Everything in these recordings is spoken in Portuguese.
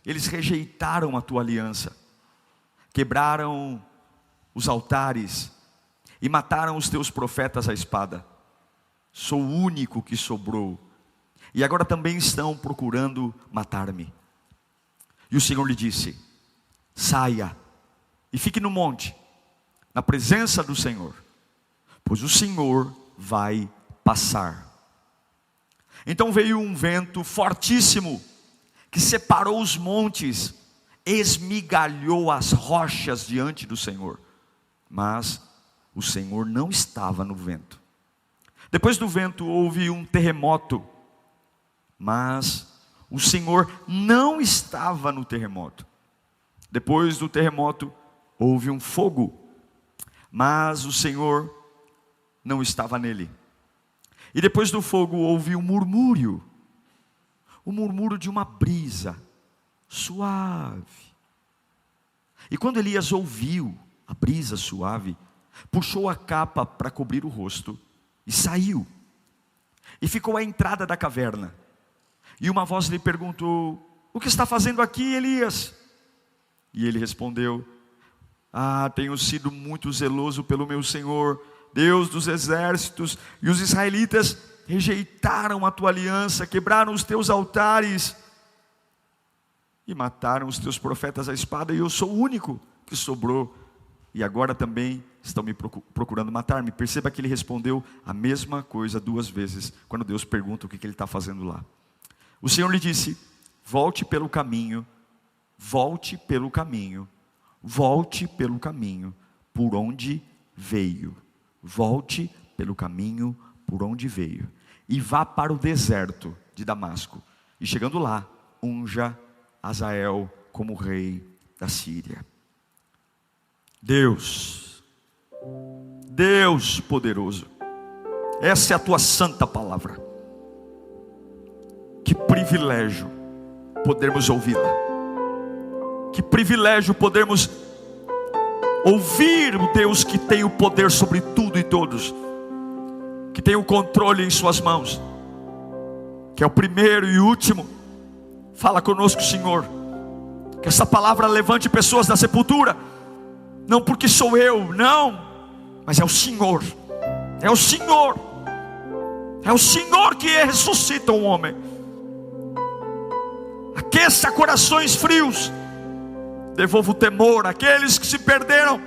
Eles rejeitaram a tua aliança, quebraram os altares e mataram os teus profetas à espada. Sou o único que sobrou, e agora também estão procurando matar-me. E o Senhor lhe disse: saia e fique no monte, na presença do Senhor, pois o Senhor vai passar. Então veio um vento fortíssimo, que separou os montes, esmigalhou as rochas diante do Senhor. Mas o Senhor não estava no vento. Depois do vento houve um terremoto, mas o Senhor não estava no terremoto. Depois do terremoto houve um fogo, mas o Senhor não estava nele. E depois do fogo houve um murmúrio, o murmúrio de uma brisa suave. E quando Elias ouviu a brisa suave, puxou a capa para cobrir o rosto e saiu. E ficou à entrada da caverna. E uma voz lhe perguntou: o que está fazendo aqui, Elias? E ele respondeu: tenho sido muito zeloso pelo meu Senhor, Deus dos exércitos, e os israelitas rejeitaram a tua aliança, quebraram os teus altares e mataram os teus profetas à espada, e eu sou o único que sobrou, e agora também estão me procurando matar-me. Perceba que ele respondeu a mesma coisa duas vezes, quando Deus pergunta o que ele está fazendo lá. O Senhor lhe disse: volte pelo caminho, volte pelo caminho, volte pelo caminho por onde veio. Volte pelo caminho por onde veio, e vá para o deserto de Damasco, e chegando lá, unja Azael como rei da Síria. Deus poderoso, essa é a tua santa palavra. Que privilégio podermos ouvi-la. Que privilégio podermos ouvir o Deus que tem o poder sobre tudo e todos, que tem o controle em suas mãos, que é o primeiro e último. Fala conosco, Senhor, que essa palavra levante pessoas da sepultura, não porque sou eu, não, mas é o Senhor, é o Senhor, é o Senhor que ressuscita um homem. Aqueça corações frios, devolva o temor àqueles que se perderam.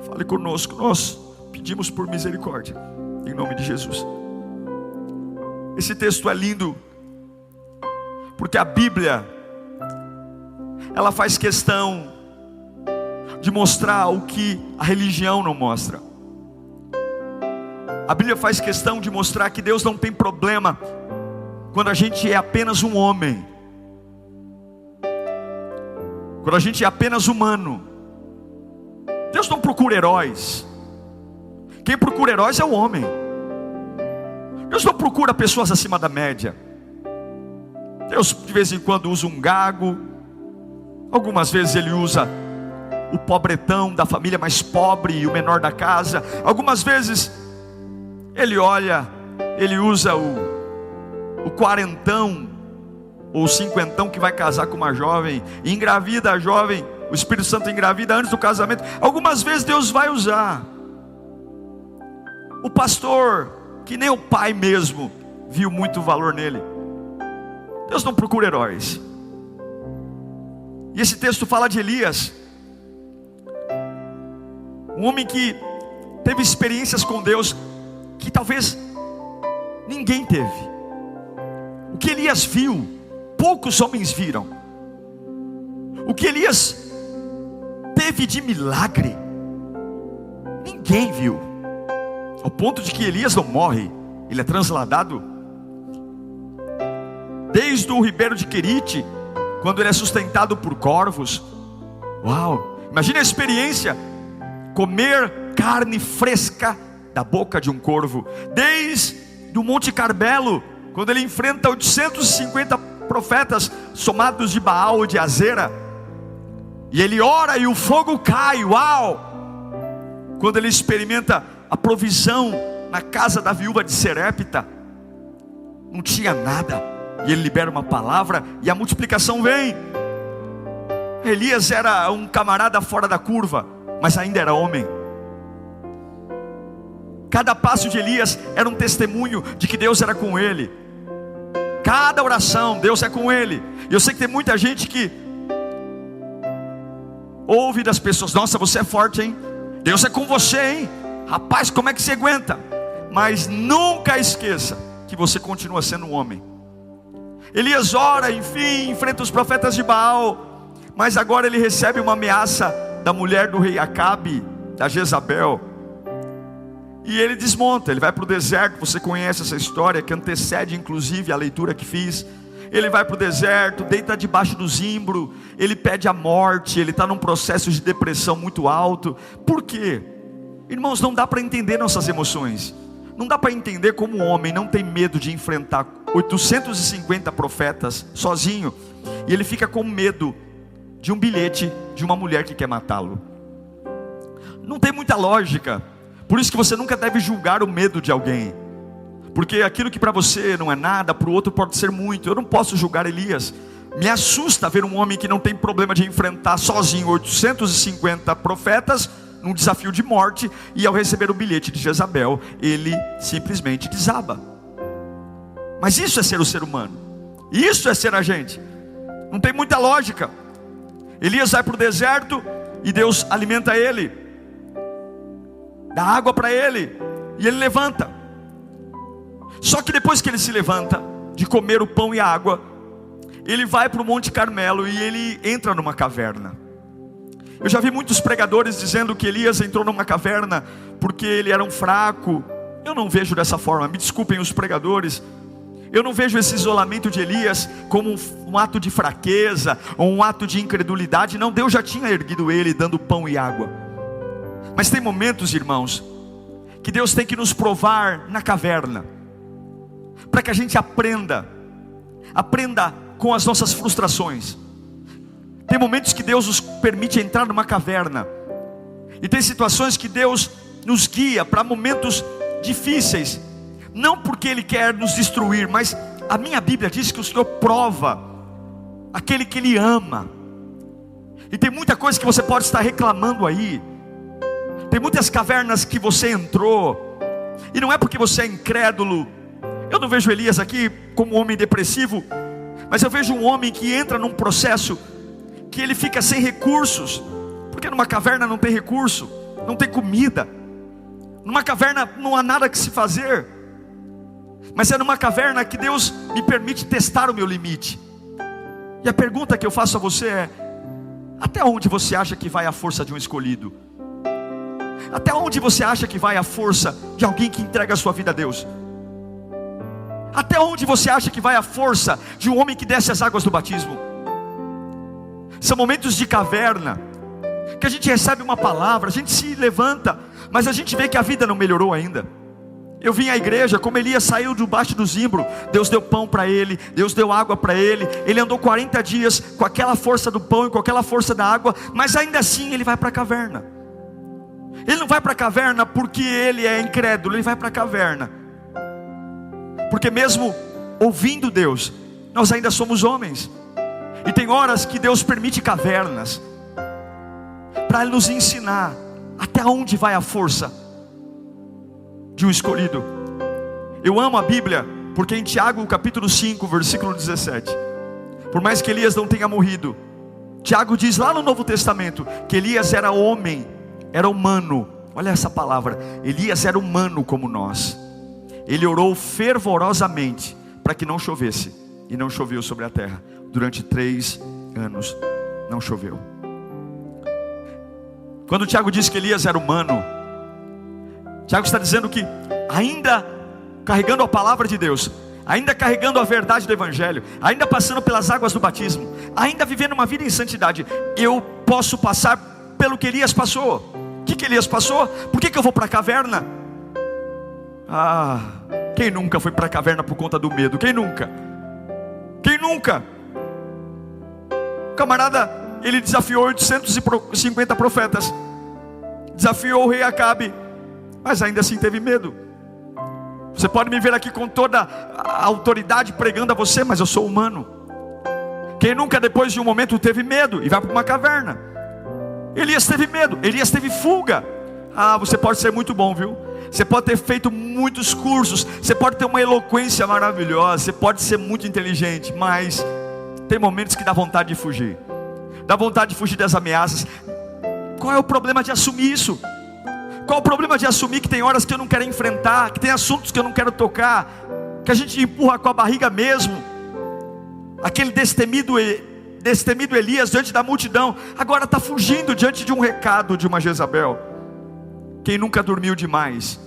Fale conosco, nós pedimos por misericórdia, em nome de Jesus. Esse texto é lindo, porque a Bíblia, ela faz questão de mostrar o que a religião não mostra. A Bíblia faz questão de mostrar que Deus não tem problema quando a gente é apenas um homem, quando a gente é apenas humano. Deus não procura heróis. Quem procura heróis é o homem. Deus não procura pessoas acima da média. Deus de vez em quando usa um gago, algumas vezes Ele usa o pobretão da família mais pobre e o menor da casa. Algumas vezes Ele usa o quarentão ou cinquentão que vai casar com uma jovem, e engravida a jovem, o Espírito Santo engravida antes do casamento. Algumas vezes Deus vai usar o pastor, que nem o pai mesmo viu muito valor nele. Deus não procura heróis. E esse texto fala de Elias, um homem que teve experiências com Deus que talvez ninguém teve. O que Elias viu, poucos homens viram. O que Elias teve de milagre, ninguém viu. Ao ponto de que Elias não morre, ele é transladado. Desde o ribeiro de Querite, quando ele é sustentado por corvos. Uau, imagine a experiência, comer carne fresca da boca de um corvo. Desde o Monte Carmelo, quando ele enfrenta 850 profetas somados de Baal e de Azera, e ele ora e o fogo cai. Uau! Quando ele experimenta a provisão na casa da viúva de Serepta, não tinha nada, e ele libera uma palavra e a multiplicação vem. Elias era um camarada fora da curva, mas ainda era homem. Cada passo de Elias era um testemunho de que Deus era com ele. Cada oração, Deus é com ele. E eu sei que tem muita gente que ouve das pessoas: nossa, você é forte, hein? Deus é com você, hein? Rapaz, como é que você aguenta? Mas nunca esqueça que você continua sendo um homem. Elias ora, enfim, enfrenta os profetas de Baal, mas agora ele recebe uma ameaça da mulher do rei Acabe, da Jezabel. E ele desmonta, ele vai para o deserto. Você conhece essa história, que antecede inclusive a leitura que fiz. Ele vai para o deserto, deita debaixo do zimbro, ele pede a morte, ele está num processo de depressão muito alto. Por quê? Irmãos, não dá para entender nossas emoções. Não dá para entender como um homem não tem medo de enfrentar 850 profetas sozinho, e ele fica com medo de um bilhete de uma mulher que quer matá-lo. Não tem muita lógica. Por isso que você nunca deve julgar o medo de alguém, porque aquilo que para você não é nada, para o outro pode ser muito. Eu não posso julgar Elias. Me assusta ver um homem que não tem problema de enfrentar sozinho 850 profetas num desafio de morte, e ao receber o bilhete de Jezabel, ele simplesmente desaba. Mas isso é ser o ser humano, isso é ser a gente. Não tem muita lógica. Elias vai para o deserto e Deus alimenta ele, dá água para ele, e ele levanta. Só que depois que ele se levanta de comer o pão e a água, ele vai para o Monte Carmelo e ele entra numa caverna. Eu já vi muitos pregadores dizendo que Elias entrou numa caverna porque ele era um fraco. Eu não vejo dessa forma, me desculpem os pregadores. Eu não vejo esse isolamento de Elias como um ato de fraqueza ou um ato de incredulidade. Não, Deus já tinha erguido ele dando pão e água. Mas tem momentos, irmãos, que Deus tem que nos provar na caverna, para que a gente aprenda com as nossas frustrações. Tem momentos que Deus nos permite entrar numa caverna, e tem situações que Deus nos guia para momentos difíceis, não porque Ele quer nos destruir, mas a minha Bíblia diz que o Senhor prova aquele que Ele ama. E tem muita coisa que você pode estar reclamando aí, tem muitas cavernas que você entrou, e não é porque você é incrédulo. Eu não vejo Elias aqui como um homem depressivo, mas eu vejo um homem que entra num processo que ele fica sem recursos, porque numa caverna não tem recurso, não tem comida, numa caverna não há nada que se fazer, mas é numa caverna que Deus me permite testar o meu limite. E a pergunta que eu faço a você é: até onde você acha que vai a força de um escolhido? Até onde você acha que vai a força de alguém que entrega a sua vida a Deus? Até onde você acha que vai a força de um homem que desce as águas do batismo? São momentos de caverna, que a gente recebe uma palavra, a gente se levanta, mas a gente vê que a vida não melhorou ainda. Eu vim à igreja, como Elias saiu debaixo do zimbro, Deus deu pão para ele, Deus deu água para ele. Ele andou 40 dias com aquela força do pão e com aquela força da água, mas ainda assim ele vai para a caverna. Ele não vai para a caverna porque ele é incrédulo, ele vai para a caverna porque mesmo ouvindo Deus, nós ainda somos homens. E tem horas que Deus permite cavernas para nos ensinar até onde vai a força de um escolhido. Eu amo a Bíblia, porque em Tiago capítulo 5, versículo 17, por mais que Elias não tenha morrido, Tiago diz lá no Novo Testamento que Elias era homem, era humano. Olha essa palavra, Elias era humano como nós. Ele orou fervorosamente para que não chovesse, e não choveu sobre a terra. Durante 3 anos não choveu. Quando Tiago diz que Elias era humano, Tiago está dizendo que ainda carregando a palavra de Deus, ainda carregando a verdade do Evangelho, ainda passando pelas águas do batismo, ainda vivendo uma vida em santidade, eu posso passar pelo que Elias passou. O que Elias passou? Por que eu vou para a caverna? Quem nunca foi para a caverna por conta do medo? Quem nunca? Quem nunca? O camarada, ele desafiou 850 profetas, desafiou o rei Acabe, mas ainda assim teve medo. Você pode me ver aqui com toda a autoridade pregando a você, mas eu sou humano. Quem nunca depois de um momento teve medo e vai para uma caverna? Elias teve medo, Elias teve fuga. Você pode ser muito bom, viu? Você pode ter feito muitos cursos, você pode ter uma eloquência maravilhosa, você pode ser muito inteligente, mas tem momentos que dá vontade de fugir. Dá vontade de fugir das ameaças. Qual é o problema de assumir isso? Qual é o problema de assumir que tem horas que eu não quero enfrentar, que tem assuntos que eu não quero tocar, que a gente empurra com a barriga mesmo? Aquele destemido Elias diante da multidão, agora está fugindo diante de um recado de uma Jezabel. Quem nunca dormiu demais?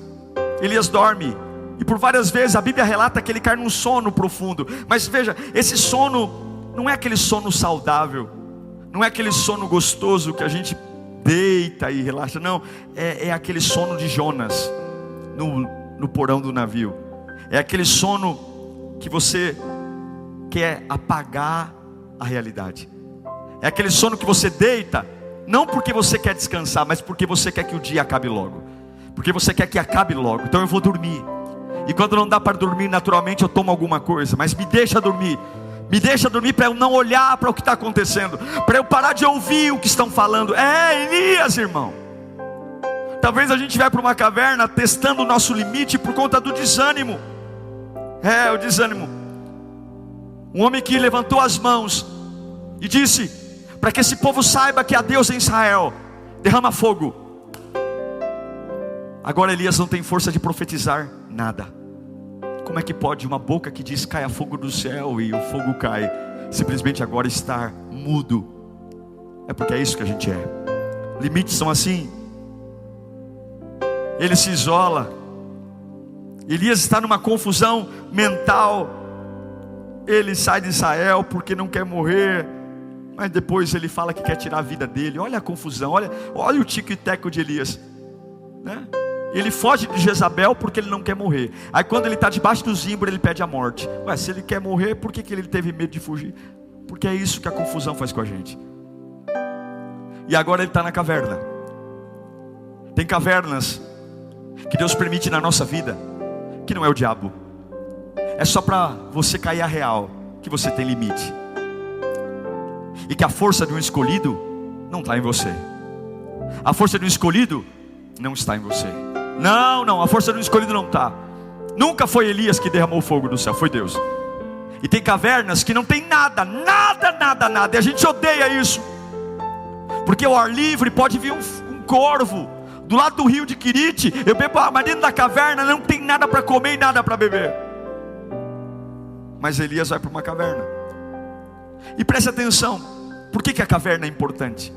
Elias dorme, e por várias vezes a Bíblia relata que ele cai num sono profundo. Mas veja, esse sono não é aquele sono saudável, não é aquele sono gostoso que a gente deita e relaxa. Não, é aquele sono de Jonas no porão do navio. É aquele sono que você quer apagar a realidade. É aquele sono que você deita, não porque você quer descansar, mas porque você quer que o dia acabe logo, porque você quer que acabe logo. Então eu vou dormir, e quando não dá para dormir naturalmente eu tomo alguma coisa, mas me deixa dormir. Me deixa dormir para eu não olhar para o que está acontecendo, para eu parar de ouvir o que estão falando. Elias, irmão. Talvez a gente vai para uma caverna testando o nosso limite por conta do desânimo. O desânimo. Um homem que levantou as mãos e disse: para que esse povo saiba que há Deus em Israel, derrama fogo. Agora Elias não tem força de profetizar nada. Como é que pode uma boca que diz caia fogo do céu e o fogo cai, simplesmente agora estar mudo? É porque é isso que a gente é. Limites são assim. Ele se isola. Elias está numa confusão mental. Ele sai de Israel porque não quer morrer, mas depois ele fala que quer tirar a vida dele. Olha a confusão, olha o tico e teco de Elias, né? Ele foge de Jezabel porque ele não quer morrer. Aí quando ele está debaixo do zimbro, ele pede a morte. Se ele quer morrer, por que ele teve medo de fugir? Porque é isso que a confusão faz com a gente. E agora ele está na caverna. Tem cavernas que Deus permite na nossa vida, que não é o diabo. É só para você cair a real, que você tem limite, e que a força de um escolhido não está em você. A força de um escolhido não está em você. Não, a força do escolhido não está. Nunca foi Elias que derramou fogo do céu, foi Deus. E tem cavernas que não tem nada. E a gente odeia isso, porque ao ar livre pode vir um corvo do lado do rio de Quirite. Eu bebo água, mas dentro da caverna não tem nada para comer e nada para beber. Mas Elias vai para uma caverna. E preste atenção, por que a caverna é importante?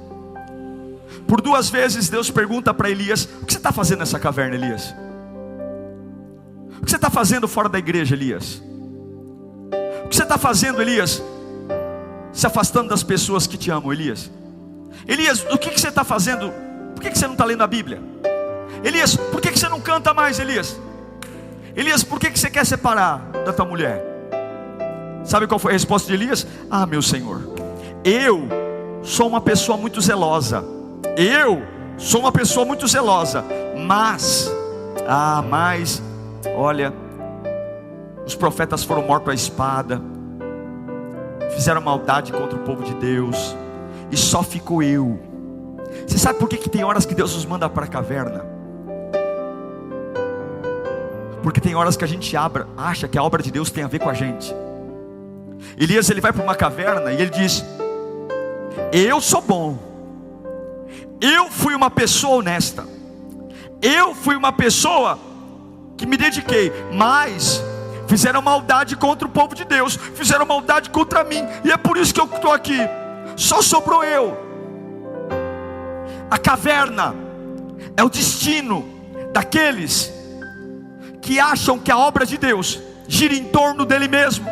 Por 2 vezes Deus pergunta para Elias: o que você está fazendo nessa caverna, Elias? O que você está fazendo fora da igreja, Elias? O que você está fazendo, Elias? Se afastando das pessoas que te amam, Elias? Elias, o que você está fazendo? Por que você não está lendo a Bíblia? Elias, por que você não canta mais, Elias? Elias, por que você quer separar da tua mulher? Sabe qual foi a resposta de Elias? Meu Senhor, eu sou uma pessoa muito zelosa. Mas, olha, os profetas foram mortos à espada, fizeram maldade contra o povo de Deus, e só ficou eu. Você sabe por que tem horas que Deus nos manda para a caverna? Porque tem horas que a gente acha que a obra de Deus tem a ver com a gente. Elias, ele vai para uma caverna e ele diz: eu sou bom, eu fui uma pessoa honesta, eu fui uma pessoa que me dediquei, mas fizeram maldade contra o povo de Deus, fizeram maldade contra mim, e é por isso que eu estou aqui. Só sobrou eu. A caverna é o destino daqueles que acham que a obra de Deus gira em torno dele mesmo.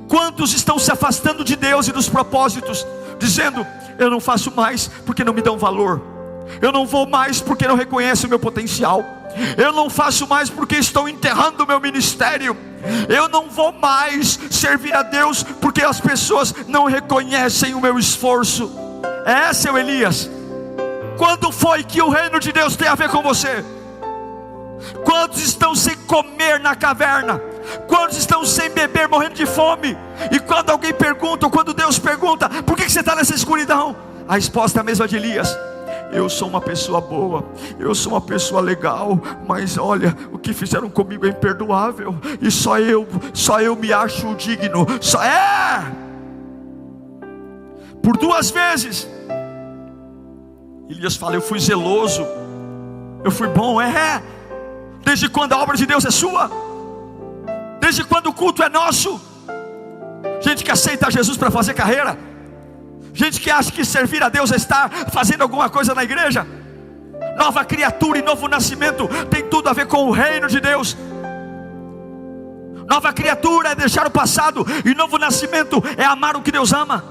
Quantos estão se afastando de Deus e dos propósitos, dizendo: eu não faço mais porque não me dão valor, eu não vou mais porque não reconhecem o meu potencial, eu não faço mais porque estão enterrando o meu ministério, eu não vou mais servir a Deus porque as pessoas não reconhecem o meu esforço. É, seu Elias, quando foi que o reino de Deus tem a ver com você? Quantos estão sem comer na caverna, Quantos estão sem beber, morrendo de fome? E quando alguém pergunta, ou quando Deus pergunta, por que você está nessa escuridão? A resposta é a mesma de Elias: eu sou uma pessoa boa, eu sou uma pessoa legal, mas olha, o que fizeram comigo é imperdoável, e só eu me acho digno. Por 2 vezes Elias fala: eu fui zeloso, eu fui bom. Desde quando a obra de Deus é sua? Desde quando o culto é nosso? Gente que aceita Jesus para fazer carreira, gente que acha que servir a Deus é estar fazendo alguma coisa na igreja. Nova criatura e novo nascimento tem tudo a ver com o reino de Deus. Nova criatura é deixar o passado, e novo nascimento é amar o que Deus ama.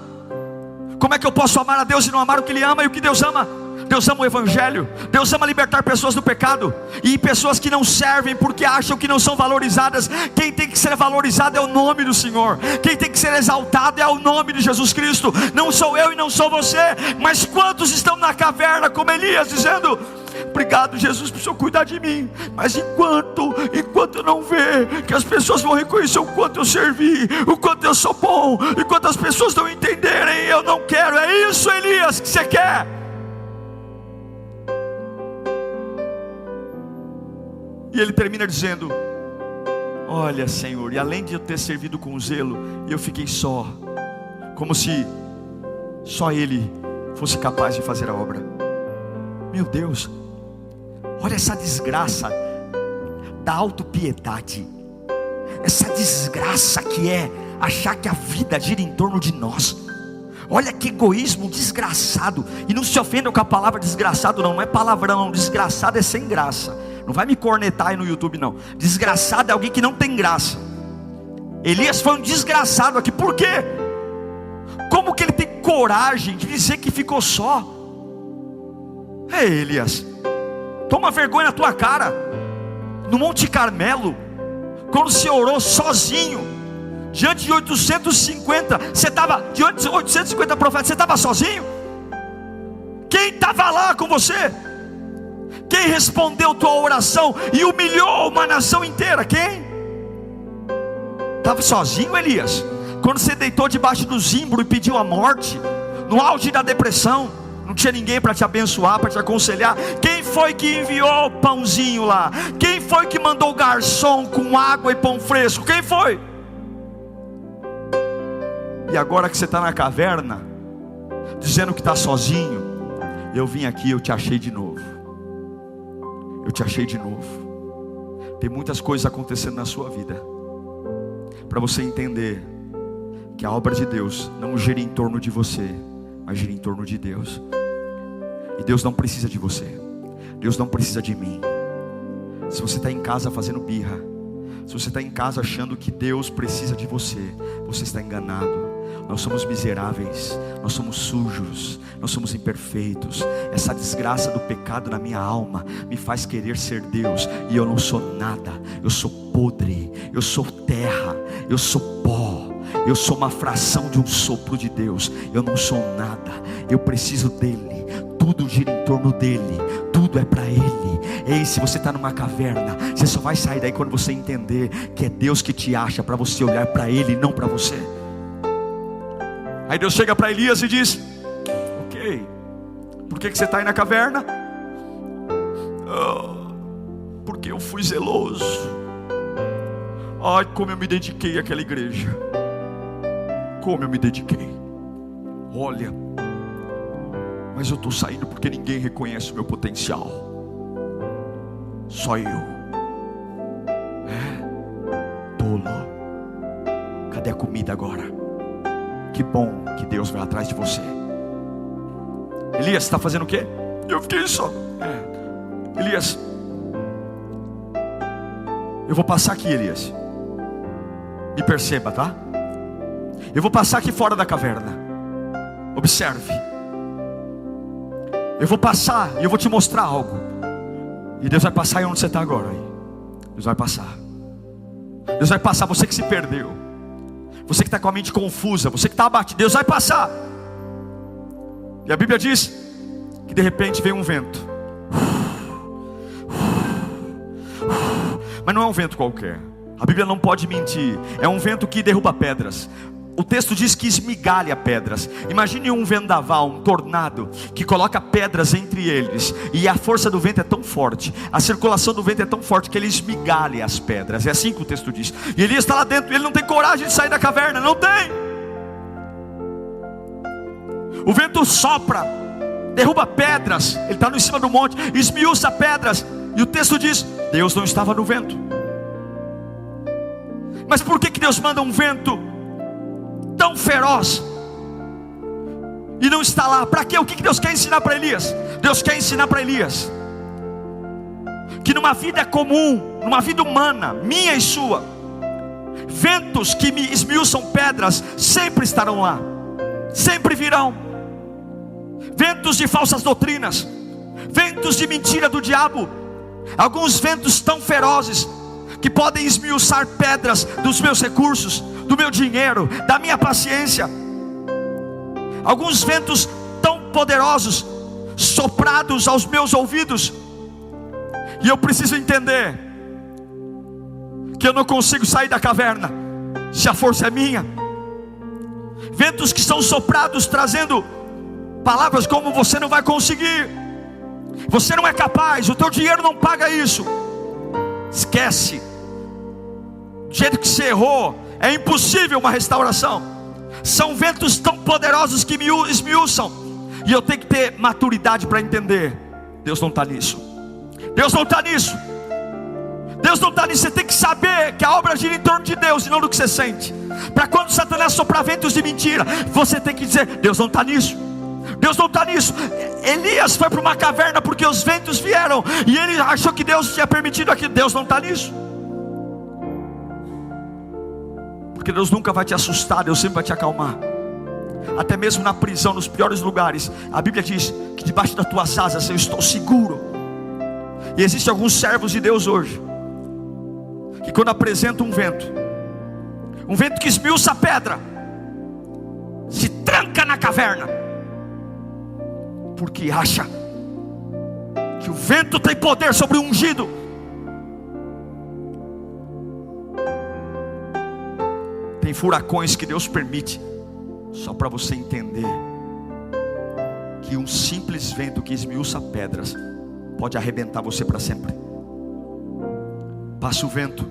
Como é que eu posso amar a Deus e não amar o que Ele ama e o que Deus ama? Deus ama o Evangelho, Deus ama libertar pessoas do pecado, e pessoas que não servem porque acham que não são valorizadas. Quem tem que ser valorizado é o nome do Senhor, quem tem que ser exaltado é o nome de Jesus Cristo. Não sou eu e não sou você, mas quantos estão na caverna como Elias, dizendo: obrigado, Jesus, por o Senhor cuidar de mim, mas enquanto eu não ver que as pessoas vão reconhecer o quanto eu servi, o quanto eu sou bom, enquanto as pessoas não entenderem, eu não quero. É isso, Elias, que você quer? E ele termina dizendo: olha, Senhor, e além de eu ter servido com zelo, eu fiquei só, como se só Ele fosse capaz de fazer a obra. Meu Deus, olha essa desgraça da autopiedade, essa desgraça que é achar que a vida gira em torno de nós. Olha que egoísmo desgraçado. E não se ofendam com a palavra desgraçado, não é palavrão, desgraçado é sem graça. Não vai me cornetar aí no YouTube não. Desgraçado é alguém que não tem graça. Elias foi um desgraçado aqui. Por quê? Como que ele tem coragem de dizer que ficou só? Elias, toma vergonha na tua cara. No Monte Carmelo, quando você orou sozinho, diante de 850, você estava diante de 850 profetas, você estava sozinho? Quem estava lá com você? Quem respondeu tua oração e humilhou uma nação inteira? Quem? Estava sozinho, Elias? Quando você deitou debaixo do zimbro e pediu a morte, no auge da depressão, não tinha ninguém para te abençoar, para te aconselhar. Quem foi que enviou o pãozinho lá? Quem foi que mandou o garçom com água e pão fresco? Quem foi? E agora que você está na caverna, dizendo que está sozinho, eu vim aqui, eu te achei de novo. Eu te achei de novo. Tem muitas coisas acontecendo na sua vida, para você entender que a obra de Deus não gira em torno de você, mas gira em torno de Deus. E Deus não precisa de você, Deus não precisa de mim. Se você está em casa fazendo birra, se você está em casa achando que Deus precisa de você, você está enganado. Nós somos miseráveis, nós somos sujos, nós somos imperfeitos. Essa desgraça do pecado na minha alma me faz querer ser Deus, e eu não sou nada. Eu sou podre, eu sou terra, eu sou pó, eu sou uma fração de um sopro de Deus. Eu não sou nada, eu preciso dele. Tudo gira em torno dele, tudo é para ele. Ei, se você está numa caverna, você só vai sair daí quando você entender que é Deus que te acha, para você olhar para ele, não para você. Aí Deus chega para Elias e diz: ok, por que você está aí na caverna? Porque eu fui zeloso. Ai, como eu me dediquei àquela igreja, como eu me dediquei. Olha, mas eu estou saindo porque ninguém reconhece o meu potencial, só eu. Tolo. Cadê a comida agora? Que bom que Deus vai atrás de você. Elias, está fazendo o quê? Eu fiquei só. Elias, eu vou passar aqui, Elias. Me perceba, tá? Eu vou passar aqui fora da caverna. Observe. Eu vou passar e eu vou te mostrar algo. E Deus vai passar aí onde você está agora. Deus vai passar. Deus vai passar, você que se perdeu, você que está com a mente confusa, você que está abatido, Deus vai passar. E a Bíblia diz que de repente veio um vento. Mas não é um vento qualquer. A Bíblia não pode mentir. É um vento que derruba pedras. O texto diz que esmigalha pedras. Imagine um vendaval, um tornado, que coloca pedras entre eles, e a força do vento é tão forte, a circulação do vento é tão forte, que ele esmigalha as pedras. É assim que o texto diz. E Elias está lá dentro, e ele não tem coragem de sair da caverna. Não tem. O vento sopra, derruba pedras. Ele está em cima do monte, esmiuça pedras. E o texto diz, Deus não estava no vento. Mas por que Deus manda um vento tão feroz e não está lá? Para quê? O que Deus quer ensinar para Elias? Deus quer ensinar para Elias que numa vida comum, numa vida humana, minha e sua, ventos que me esmiuçam pedras sempre estarão lá, sempre virão. Ventos de falsas doutrinas, ventos de mentira do diabo, alguns ventos tão ferozes que podem esmiuçar pedras dos meus recursos, do meu dinheiro, da minha paciência. Alguns ventos tão poderosos, soprados aos meus ouvidos, e eu preciso entender que eu não consigo sair da caverna se a força é minha. Ventos que são soprados trazendo palavras como: você não vai conseguir, você não é capaz, o teu dinheiro não paga isso. Esquece, do jeito que você errou, é impossível uma restauração. São ventos tão poderosos que me esmiuçam, e eu tenho que ter maturidade para entender: Deus não está nisso, Deus não está nisso, Deus não está nisso. Você tem que saber que a obra gira em torno de Deus e não do que você sente. Para quando Satanás soprar ventos de mentira, você tem que dizer: Deus não está nisso, Deus não está nisso. Elias foi para uma caverna porque os ventos vieram, e ele achou que Deus tinha permitido aquilo. Deus não está nisso. Porque Deus nunca vai te assustar, Deus sempre vai te acalmar. Até mesmo na prisão, nos piores lugares, a Bíblia diz que debaixo das tuas asas eu estou seguro. E existem alguns servos de Deus hoje, que quando apresenta um vento que esmiuça a pedra, se tranca na caverna, porque acha que o vento tem poder sobre o ungido. Tem furacões que Deus permite só para você entender que um simples vento que esmiuça pedras pode arrebentar você para sempre. Passa o vento,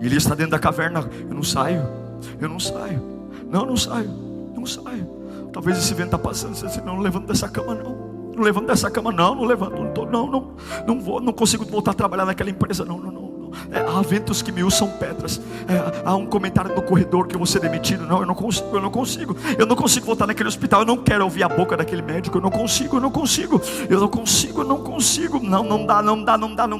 e ele está dentro da caverna. Eu não saio, não saio. Talvez esse vento está passando, você diz: não levanto dessa cama não levanto dessa cama, não levanto, não vou, não consigo voltar a trabalhar naquela empresa, não. Há ventos que me usam pedras. Há um comentário no corredor que eu vou ser demitido. Não, eu não consigo voltar naquele hospital. Eu não quero ouvir a boca daquele médico. Eu não consigo. Não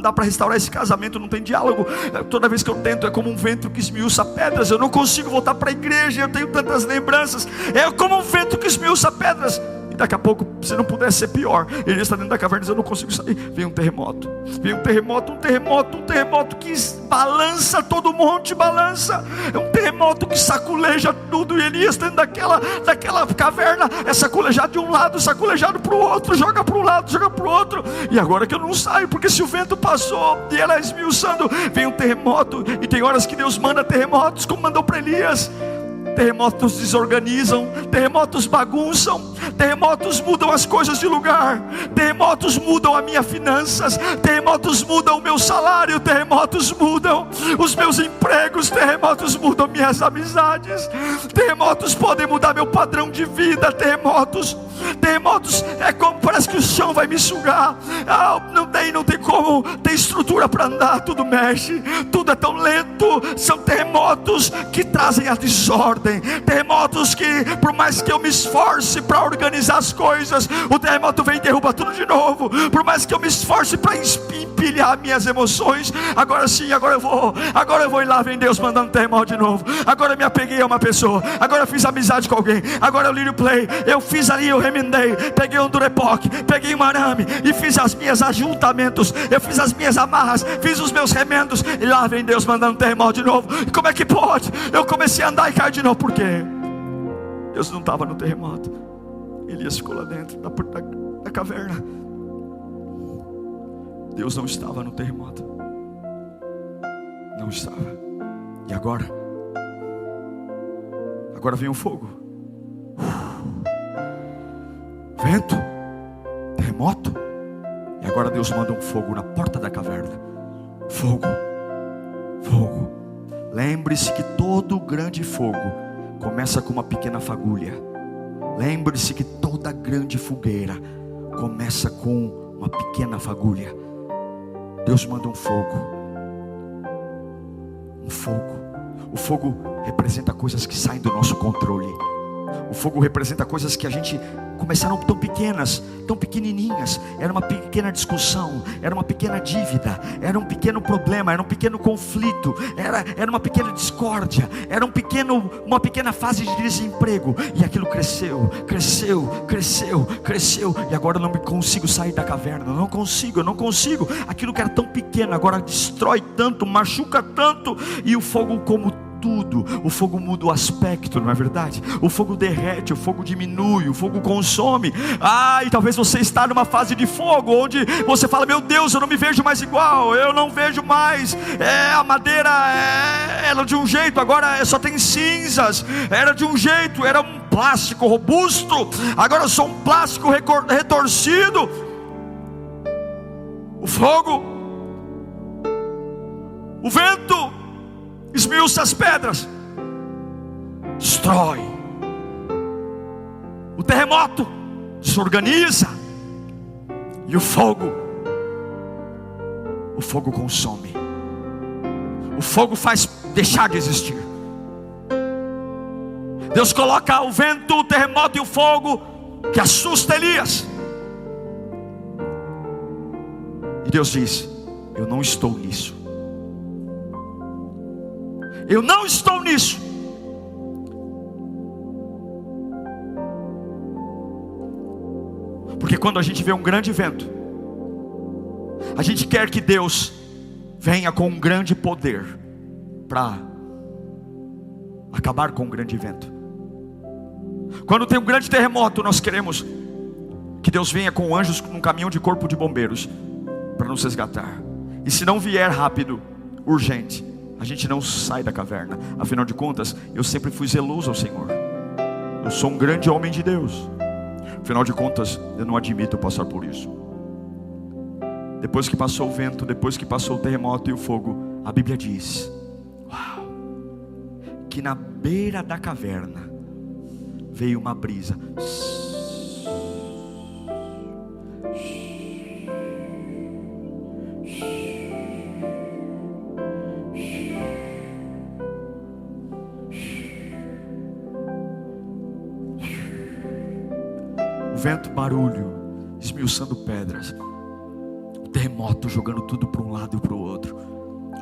dá para restaurar esse casamento. Não tem diálogo. Toda vez que eu tento, é como um vento que esmiuça pedras. Eu não consigo voltar para a igreja. Eu tenho tantas lembranças. É como um vento que esmiuça pedras. Daqui a pouco, se não pudesse ser pior, ele está dentro da caverna e diz: eu não consigo sair. Vem um terremoto que balança todo o monte, balança. É um terremoto que saculeja tudo. E Elias dentro daquela caverna é saculejado de um lado, saculejado para o outro, joga para um lado, joga para o outro. E agora que eu não saio, porque se o vento passou e ela esmiuçando, vem um terremoto. E tem horas que Deus manda terremotos, como mandou para Elias. Terremotos desorganizam, terremotos bagunçam, terremotos mudam as coisas de lugar, terremotos mudam as minhas finanças, terremotos mudam o meu salário, terremotos mudam os meus empregos, terremotos mudam minhas amizades, terremotos podem mudar meu padrão de vida, terremotos é como, parece que o chão vai me sugar. Não tem como, tem estrutura para andar, tudo mexe, tudo é tão lento. São terremotos que trazem a desordem, terremotos que, por mais que eu me esforce para organizar as coisas, o terremoto vem e derruba tudo de novo. Por mais que eu me esforce para empilhar minhas emoções, agora eu vou, e lá vem Deus mandando terremoto de novo. Agora eu me apeguei a uma pessoa, agora eu fiz amizade com alguém, agora eu li o play, eu fiz ali, eu remendei, peguei um durepoque, peguei um arame e fiz as minhas ajuntamentos, eu fiz as minhas amarras, fiz os meus remendos, e lá vem Deus mandando terremoto de novo. E como é que pode? Eu comecei a andar e cair de novo. Por quê? Deus não estava no terremoto. Elias ficou lá dentro da caverna. Deus não estava no terremoto. Não estava. E agora vem o fogo, vento, terremoto. E agora Deus manda um fogo na porta da caverna. Fogo. Lembre-se que todo grande fogo começa com uma pequena fagulha. Lembre-se que toda grande fogueira começa com uma pequena fagulha. Deus manda um fogo. O fogo representa coisas que saem do nosso controle. O fogo representa coisas que a gente começaram tão pequenas, tão pequenininhas. Era uma pequena discussão, era uma pequena dívida, era um pequeno problema, era um pequeno conflito, era uma pequena discórdia, era uma pequena fase de desemprego. E aquilo cresceu. E agora eu não consigo sair da caverna. Eu não consigo. Aquilo que era tão pequeno agora destrói tanto, machuca tanto. E o fogo, como tudo, o fogo muda o aspecto, não é verdade? O fogo derrete, o fogo diminui, o fogo consome. E talvez você está numa fase de fogo, onde você fala: meu Deus, eu não me vejo mais igual, eu não vejo mais, a madeira era de um jeito, agora só tem cinzas. Era de um jeito, era um plástico robusto, agora eu sou um plástico retorcido. O fogo, o vento esmiuça as pedras, destrói. O terremoto desorganiza. E o fogo consome. O fogo faz deixar de existir. Deus coloca o vento, o terremoto e o fogo, que assusta Elias. E Deus diz: eu não estou nisso. Eu não estou nisso. Porque quando a gente vê um grande vento, a gente quer que Deus venha com um grande poder para acabar com um grande vento. Quando tem um grande terremoto, nós queremos que Deus venha com anjos num caminhão de corpo de bombeiros para nos resgatar. E se não vier rápido, urgente, a gente não sai da caverna. Afinal de contas, eu sempre fui zeloso ao Senhor. Eu sou um grande homem de Deus. Afinal de contas, eu não admito passar por isso. Depois que passou o vento, depois que passou o terremoto e o fogo, a Bíblia diz que na beira da caverna veio uma brisa. O vento, barulho, esmiuçando pedras. O terremoto jogando tudo para um lado e para o outro.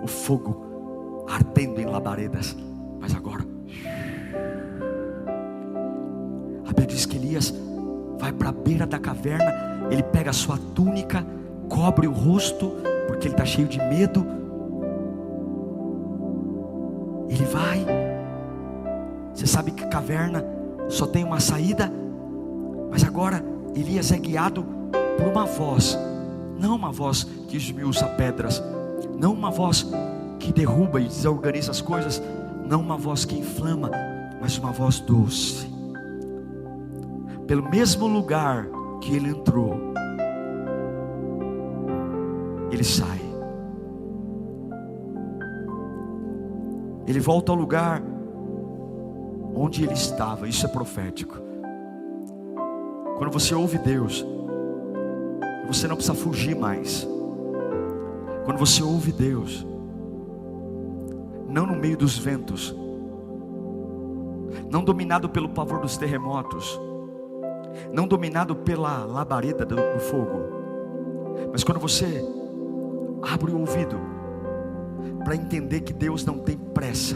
O fogo ardendo em labaredas. Mas agora, a Bíblia diz que Elias vai para a beira da caverna. Ele pega a sua túnica, cobre o rosto, porque ele está cheio de medo. Ele vai. Você sabe que a caverna só tem uma saída. Mas agora Elias é guiado por uma voz. Não uma voz que esmiuça pedras, não uma voz que derruba e desorganiza as coisas, não uma voz que inflama, mas uma voz doce. Pelo mesmo lugar que ele entrou, ele sai. Ele volta ao lugar onde ele estava. Isso é profético. Quando você ouve Deus, você não precisa fugir mais. Quando você ouve Deus, não no meio dos ventos, não dominado pelo pavor dos terremotos, não dominado pela labareda do fogo, mas quando você abre o ouvido para entender que Deus não tem pressa,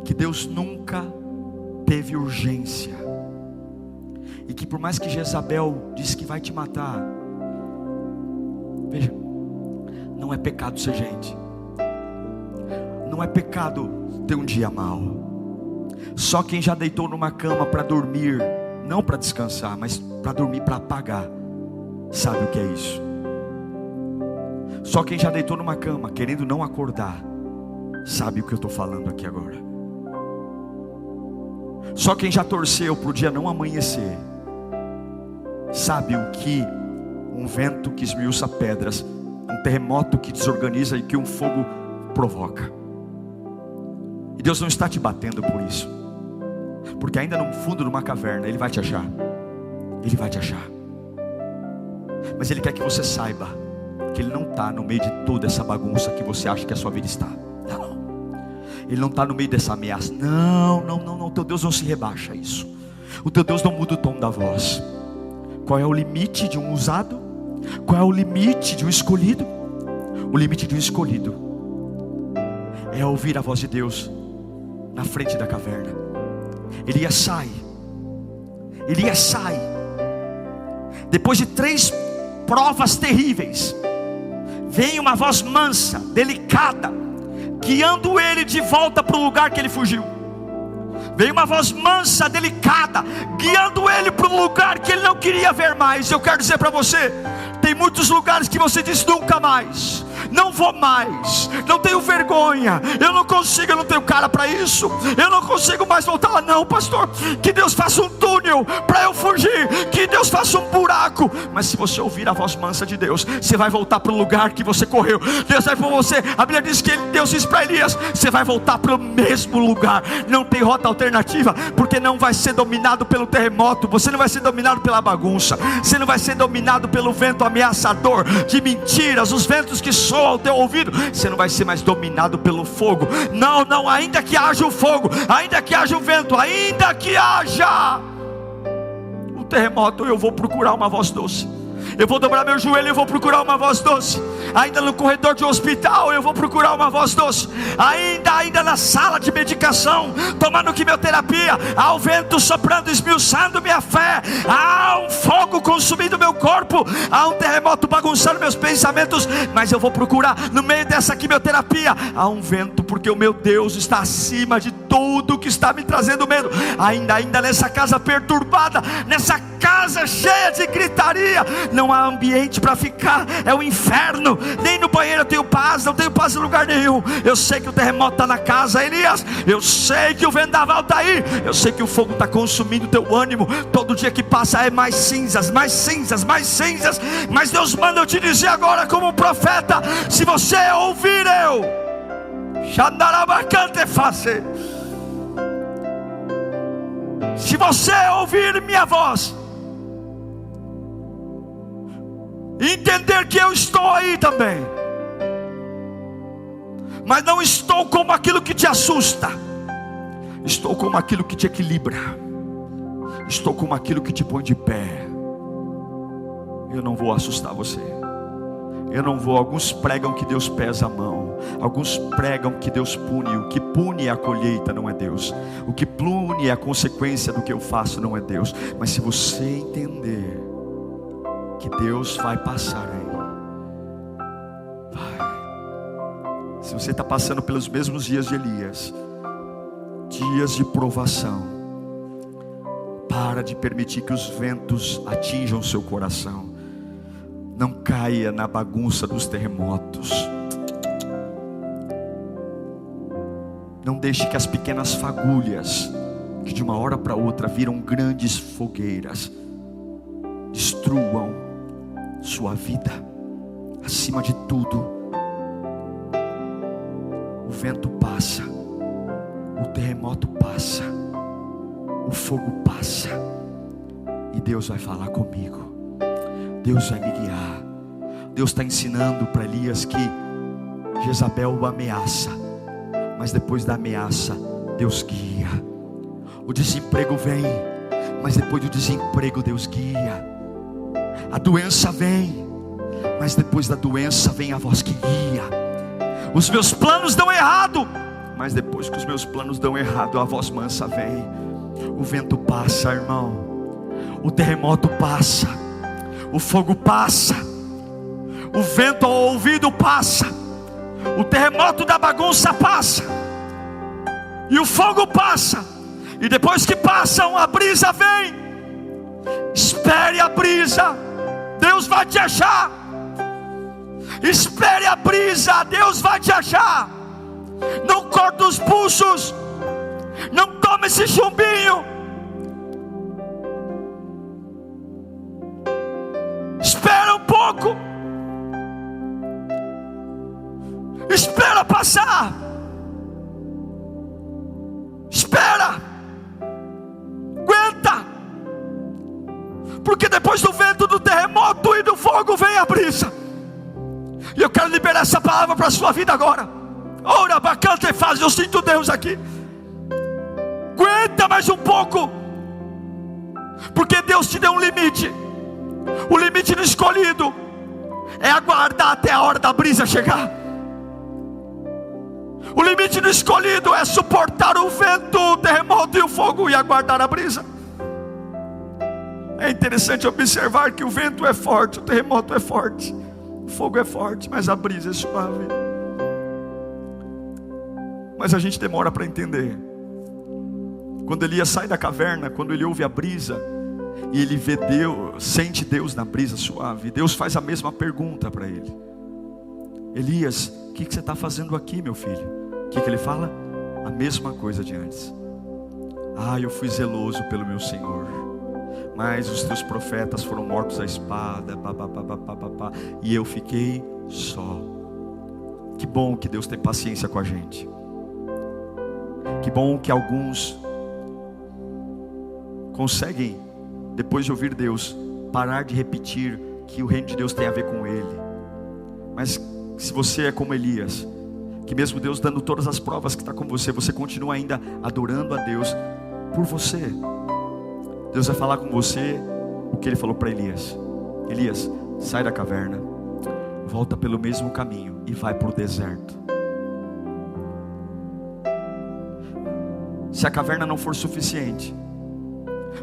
que Deus nunca teve urgência, e que por mais que Jezabel disse que vai te matar, veja, não é pecado ser gente, não é pecado ter um dia mau. Só quem já deitou numa cama para dormir, não para descansar, mas para dormir, para apagar, sabe o que é isso. Só quem já deitou numa cama querendo não acordar, sabe o que eu estou falando aqui agora. Só quem já torceu para o dia não amanhecer sabe o que um vento que esmiuça pedras, um terremoto que desorganiza e que um fogo provoca. E Deus não está te batendo por isso, porque ainda no fundo de uma caverna Ele vai te achar. Ele vai te achar. Mas Ele quer que você saiba que Ele não está no meio de toda essa bagunça que você acha que a sua vida está. Não. Ele não está no meio dessa ameaça. Não. O teu Deus não se rebaixa a isso. O teu Deus não muda o tom da voz. Qual é o limite de um usado? Qual é o limite de um escolhido? O limite de um escolhido é ouvir a voz de Deus na frente da caverna. Elias sai. Depois de 3 provas terríveis, vem uma voz mansa, delicada, guiando ele de volta para o lugar que ele fugiu. Veio uma voz mansa, delicada, guiando ele para um lugar que ele não queria ver mais. Eu quero dizer para você, tem muitos lugares que você diz nunca mais, não vou mais, não tenho vergonha, eu não consigo, eu não tenho cara para isso, eu não consigo mais voltar lá. Não, pastor, que Deus faça um túnel para eu fugir, que Deus faça um buraco. Mas se você ouvir a voz mansa de Deus, você vai voltar para o lugar que você correu. Deus vai por você. A Bíblia diz que Deus disse para Elias, você vai voltar para o mesmo lugar. Não tem rota alternativa, porque não vai ser dominado pelo terremoto, você não vai ser dominado pela bagunça, você não vai ser dominado pelo vento ameaçador de mentiras, os ventos que soam ao teu ouvido. Você não vai ser mais dominado pelo fogo. Não, ainda que haja o fogo, ainda que haja o vento, ainda que haja o terremoto, eu vou procurar uma voz doce. Eu vou dobrar meu joelho e eu vou procurar uma voz doce. Ainda no corredor de um hospital eu vou procurar uma voz doce. Ainda na sala de medicação, tomando quimioterapia, há o vento soprando, esmiuçando minha fé, há um fogo consumindo meu corpo, há um terremoto bagunçando meus pensamentos. Mas eu vou procurar, no meio dessa quimioterapia, há um vento, porque o meu Deus está acima de tudo que está me trazendo medo. Ainda nessa casa perturbada, nessa casa cheia de gritaria, não há ambiente para ficar, é o inferno. Nem no banheiro eu tenho paz, não tenho paz em lugar nenhum. Eu sei que o terremoto está na casa, Elias, eu sei que o vendaval está aí, eu sei que o fogo está consumindo o teu ânimo. Todo dia que passa é mais cinzas, mais cinzas, mais cinzas. Mas Deus manda eu te dizer agora como um profeta, se você ouvir se você ouvir minha voz, entender que eu estou aí também, mas não estou como aquilo que te assusta, estou como aquilo que te equilibra, estou como aquilo que te põe de pé. Eu não vou assustar você. Eu não vou. Alguns pregam que Deus pesa a mão, alguns pregam que Deus pune. O que pune é a colheita, não é Deus. O que pune é a consequência do que eu faço, não é Deus. Mas se você entender que Deus vai passar aí, vai. Se você está passando pelos mesmos dias de Elias, dias de provação, para de permitir que os ventos atinjam o seu coração. Não caia na bagunça dos terremotos. Não deixe que as pequenas fagulhas, que de uma hora para outra viram grandes fogueiras, destruam sua vida. Acima de tudo, o vento passa, o terremoto passa, o fogo passa, e Deus vai falar comigo. Deus vai me guiar. Deus está ensinando para Elias que Jezabel o ameaça, mas depois da ameaça Deus guia. O desemprego vem, mas depois do desemprego Deus guia. A doença vem, mas depois da doença vem a voz que guia. Os meus planos dão errado, mas depois que os meus planos dão errado, a voz mansa vem. O vento passa, irmão. O terremoto passa, o fogo passa, o vento ao ouvido passa, o terremoto da bagunça passa, e o fogo passa. E depois que passam, a brisa vem. Espere a brisa, Deus vai te achar. Espere a brisa, Deus vai te achar. Não corta os pulsos. Não toma esse chumbinho. Espera um pouco. Espera passar. Espera. Aguenta. Porque depois do vento, do terremoto e do fogo vem a brisa. E eu quero liberar essa palavra para a sua vida agora. Ora, bacana e faz. Eu sinto Deus aqui. Aguenta mais um pouco. Porque Deus te deu um limite. O limite do escolhido é aguardar até a hora da brisa chegar. O limite do escolhido é suportar o vento, o terremoto e o fogo e aguardar a brisa. É interessante observar que o vento é forte, o terremoto é forte, o fogo é forte, mas a brisa é suave. Mas a gente demora para entender. Quando Elias sai da caverna, quando ele ouve a brisa e ele vê Deus, sente Deus na brisa suave, Deus faz a mesma pergunta para ele: Elias, o que você está fazendo aqui, meu filho? O que ele fala? A mesma coisa de antes. Eu fui zeloso pelo meu Senhor, mas os teus profetas foram mortos à espada, e eu fiquei só. Que bom que Deus tem paciência com a gente. Que bom que alguns conseguem, depois de ouvir Deus, parar de repetir que o reino de Deus tem a ver com ele. Mas se você é como Elias, que mesmo Deus dando todas as provas que está com você, você continua ainda adorando a Deus por você. Deus vai falar com você o que ele falou para Elias: Elias, sai da caverna, volta pelo mesmo caminho e vai para o deserto. Se a caverna não for suficiente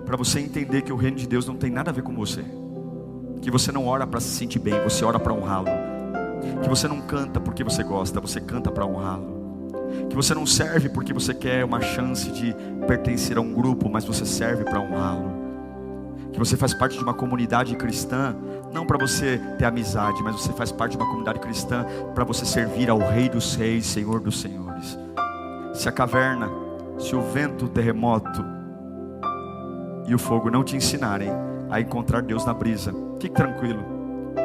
para você entender que o reino de Deus não tem nada a ver com você, que você não ora para se sentir bem, você ora para honrá-lo, que você não canta porque você gosta, você canta para honrá-lo, que você não serve porque você quer uma chance de pertencer a um grupo, mas você serve para honrá-lo, que você faz parte de uma comunidade cristã, não para você ter amizade, mas você faz parte de uma comunidade cristã para você servir ao Rei dos Reis, Senhor dos Senhores. Se a caverna, se o vento, o terremoto e o fogo não te ensinarem a encontrar Deus na brisa, fique tranquilo,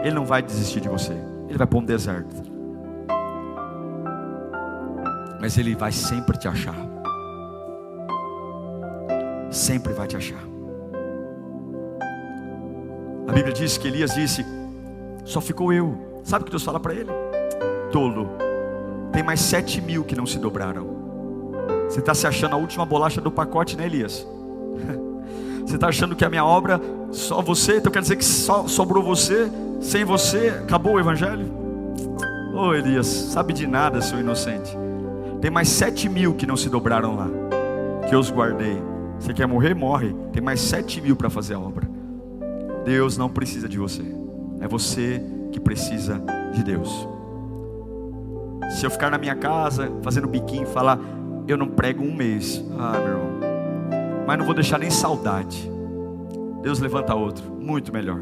Ele não vai desistir de você. Ele vai para um deserto, mas Ele vai sempre te achar. Sempre vai te achar. A Bíblia diz que Elias disse: só ficou eu. Sabe o que Deus fala para ele? Tolo, tem mais 7.000 que não se dobraram. Você está se achando a última bolacha do pacote, né, Elias? Você está achando que a minha obra, só você, então quer dizer que só sobrou você? Sem você, acabou o evangelho? Ô Elias, sabe de nada, seu inocente. Tem mais 7.000 que não se dobraram lá, que eu os guardei. Você quer morrer? Morre. Tem mais 7.000 para fazer a obra. Deus não precisa de você, é você que precisa de Deus. Se eu ficar na minha casa fazendo biquinho e falar: eu não prego um mês, meu irmão, mas não vou deixar nem saudade. Deus levanta outro, muito melhor.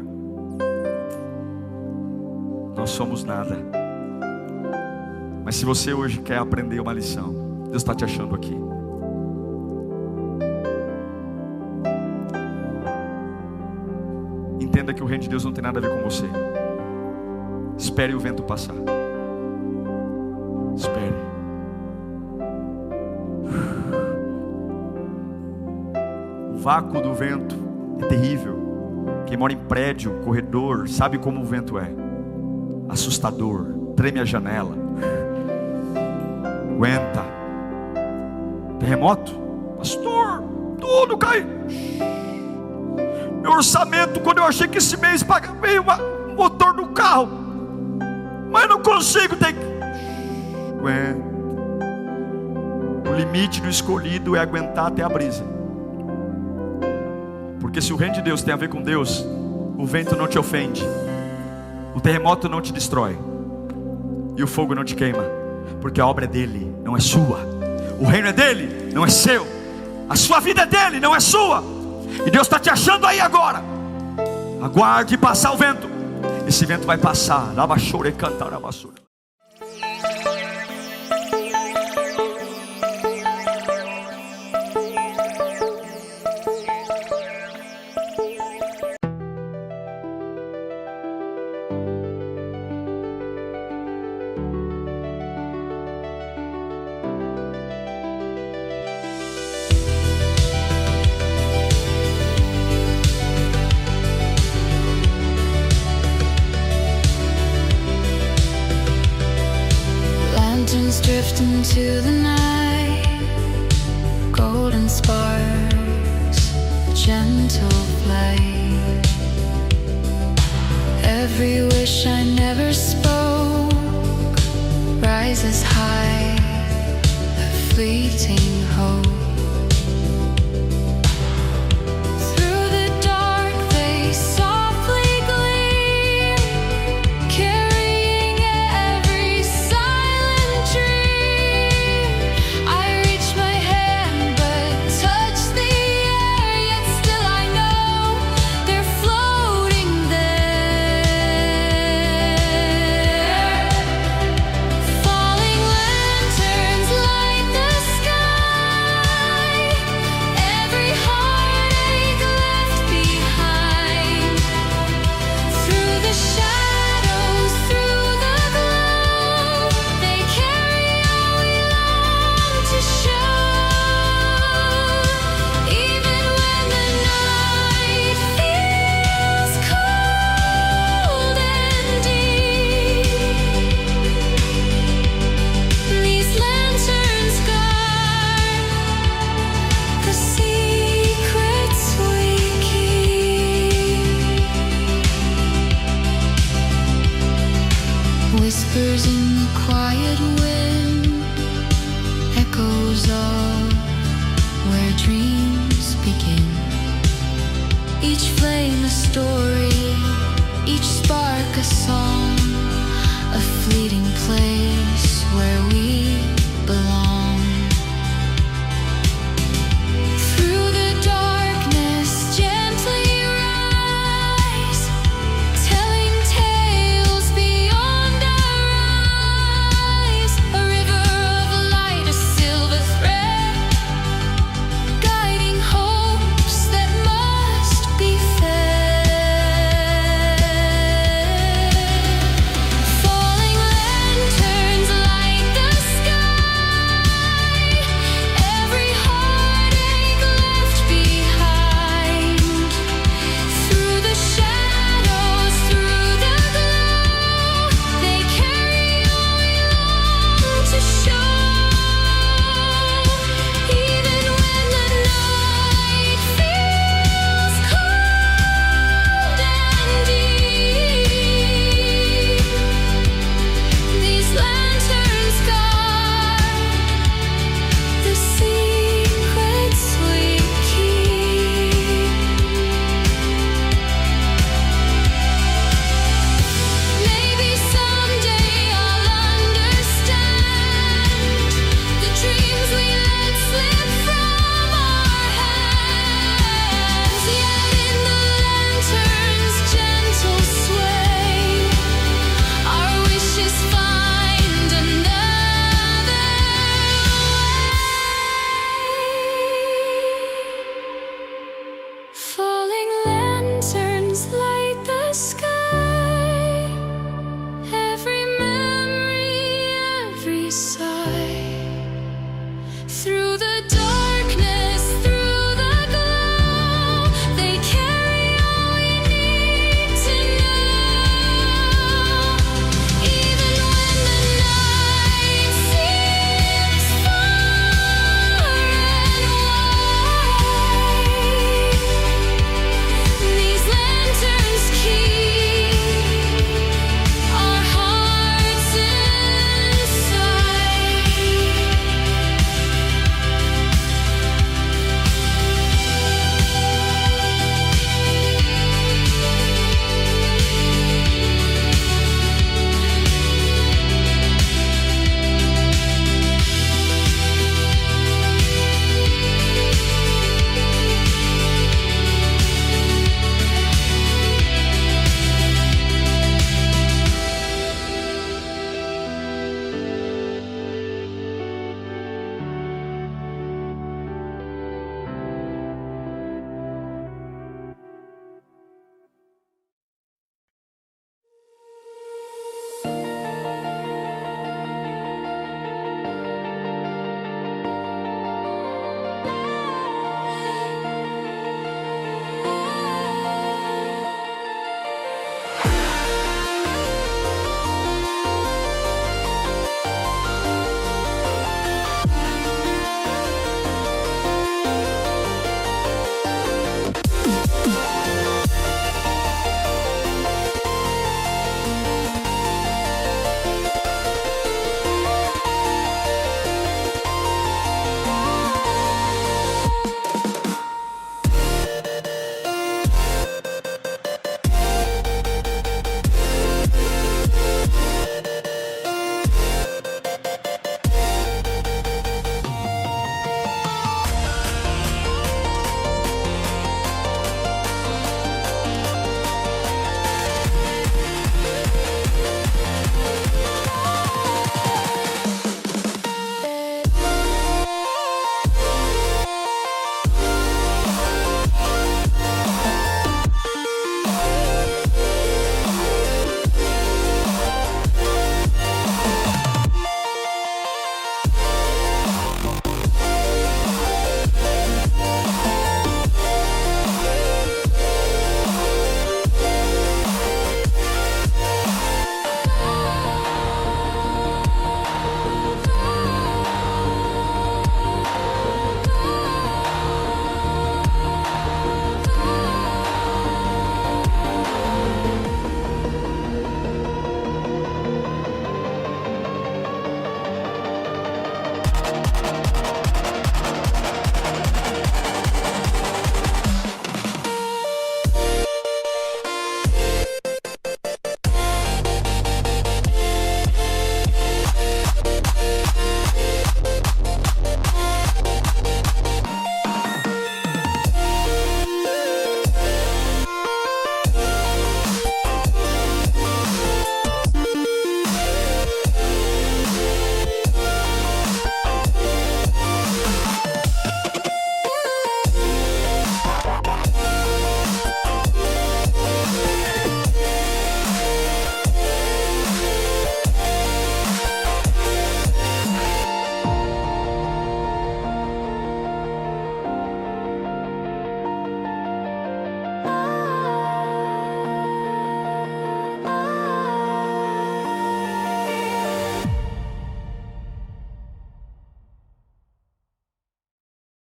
Nós somos nada. Mas se você hoje quer aprender uma lição, Deus está te achando aqui. Entenda que o reino de Deus não tem nada a ver com você. Espere o vento passar. Espere. O vácuo do vento é terrível. Quem mora em prédio, corredor, sabe como o vento é. Assustador. Treme a janela. Aguenta. Terremoto? Pastor, tudo cai. Meu orçamento, quando eu achei que esse mês veio um motor no carro, mas não consigo, tem que... Aguenta. O limite do escolhido é aguentar até a brisa. Porque se o reino de Deus tem a ver com Deus, o vento não te ofende, o terremoto não te destrói e o fogo não te queima, porque a obra é dele, não é sua. O reino é dele, não é seu. A sua vida é dele, não é sua. E Deus está te achando aí agora. Aguarde passar o vento. Esse vento vai passar. Lava chore, cantar, lava chore. drift into the night, golden sparks, gentle flight. Every wish I never spoke rises high, a fleeting hope. Whispers in the quiet wind, echoes of where dreams begin. Each flame a story, each spark a song.